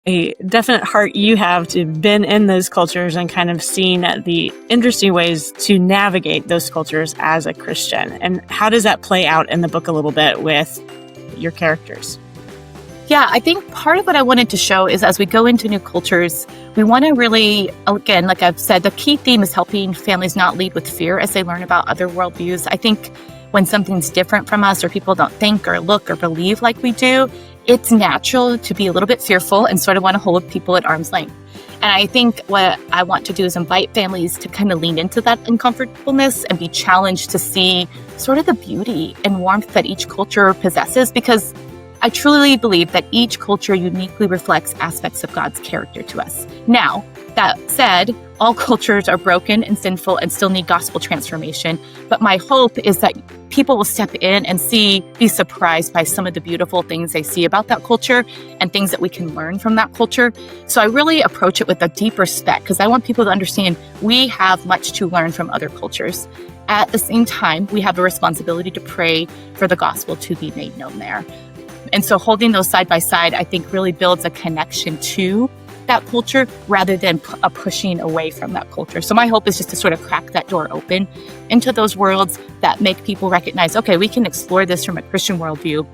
a definite heart you have to been in those cultures and kind of seen the interesting ways to navigate those cultures as a Christian. And how does that play out in the book a little bit with your characters? Yeah, I think part of what I wanted to show is as we go into new cultures, we want to really, again, like I've said, the key theme is helping families not lead with fear as they learn about other worldviews. I think when something's different from us or people don't think or look or believe like we do, it's natural to be a little bit fearful and sort of want to hold people at arm's length. And I think what I want to do is invite families to kind of lean into that uncomfortableness and be challenged to see sort of the beauty and warmth that each culture possesses, because I truly believe that each culture uniquely reflects aspects of God's character to us. Now, that said, all cultures are broken and sinful and still need gospel transformation. But my hope is that people will step in and be surprised by some of the beautiful things they see about that culture and things that we can learn from that culture. So I really approach it with a deep respect because I want people to understand we have much to learn from other cultures. At the same time, we have a responsibility to pray for the gospel to be made known there. And so holding those side by side, I think really builds a connection to that culture rather than a pushing away from that culture. So my hope is just to sort of crack that door open into those worlds that make people recognize, okay, we can explore this from a Christian worldview.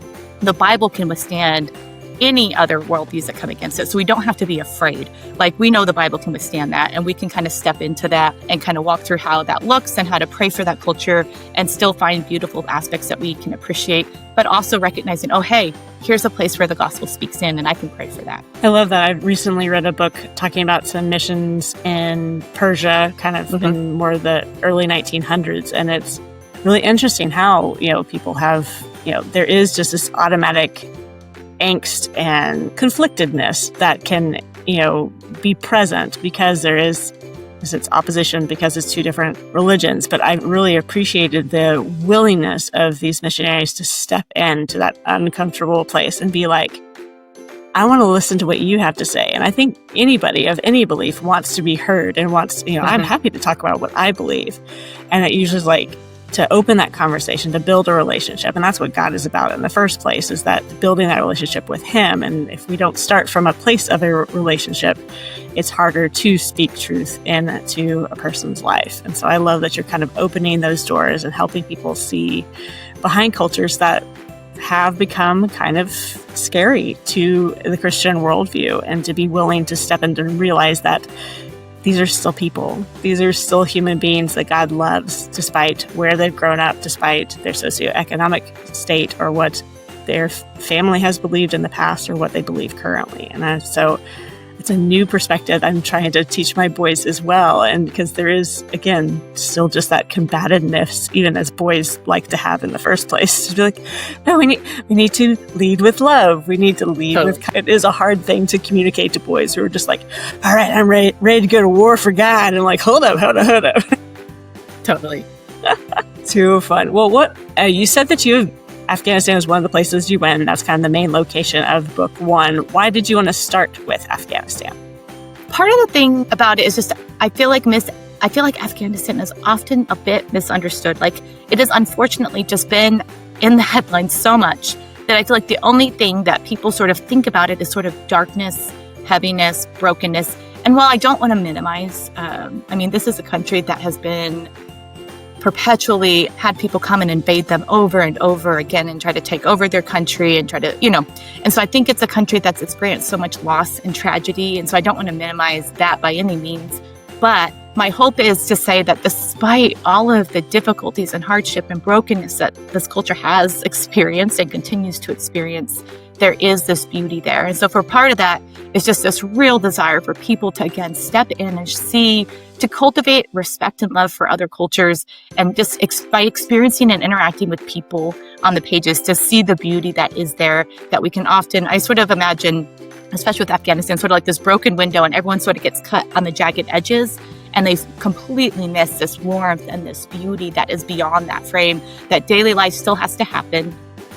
The Bible can withstand any other worldviews that come against it. So we don't have to be afraid. Like, we know the Bible can withstand that, and we can kind of step into that and kind of walk through how that looks and how to pray for that culture and still find beautiful aspects that we can appreciate, but also recognizing, oh, hey, here's a place where the gospel speaks in, and I can pray for that. I love that. I recently read a book talking about some missions in Persia, kind of in more the early 1900s. And it's really interesting how, people have, there is just this automatic angst and conflictedness that can, be present because there is it's opposition because it's two different religions. But I really appreciated the willingness of these missionaries to step into that uncomfortable place and be like, I want to listen to what you have to say. And I think anybody of any belief wants to be heard and wants, I'm happy to talk about what I believe. And it usually is like to open that conversation, to build a relationship. And that's what God is about in the first place, is that building that relationship with Him. And if we don't start from a place of a relationship, it's harder to speak truth into a person's life. And so I love that you're kind of opening those doors and helping people see behind cultures that have become kind of scary to the Christian worldview, and to be willing to step into and realize that these are still people. These are still human beings that God loves, despite where they've grown up, despite their socioeconomic state, or what their family has believed in the past, or what they believe currently. And so it's a new perspective I'm trying to teach my boys as well. And because there is, again, still just that combativeness, even as boys like to have in the first place, to be like, no, we need to lead with love. We need to lead with, it is a hard thing to communicate to boys who are just like, all right, I'm ready to go to war for God. And like, hold up. Totally. Too fun. Well, you said that Afghanistan is one of the places you went, and that's kind of the main location of book one. Why did you want to start with Afghanistan? Part of the thing about it is just, I feel like Afghanistan is often a bit misunderstood. Like, it has unfortunately just been in the headlines so much that I feel like the only thing that people sort of think about it is sort of darkness, heaviness, brokenness. And while I don't want to minimize, this is a country that has been perpetually had people come and invade them over and over again and try to take over their country and try to, and so I think it's a country that's experienced so much loss and tragedy. And so I don't want to minimize that by any means. But my hope is to say that despite all of the difficulties and hardship and brokenness that this culture has experienced and continues to experience, there is this beauty there. And so for part of that, it's just this real desire for people to, again, step in and to cultivate respect and love for other cultures, and just by experiencing and interacting with people on the pages, to see the beauty that is there, that we can often, I sort of imagine, especially with Afghanistan, sort of like this broken window, and everyone sort of gets cut on the jagged edges, and they completely miss this warmth and this beauty that is beyond that frame, that daily life still has to happen.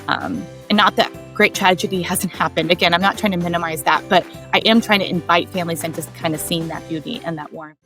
And not that great tragedy hasn't happened. Again, I'm not trying to minimize that, but I am trying to invite families into kind of seeing that beauty and that warmth.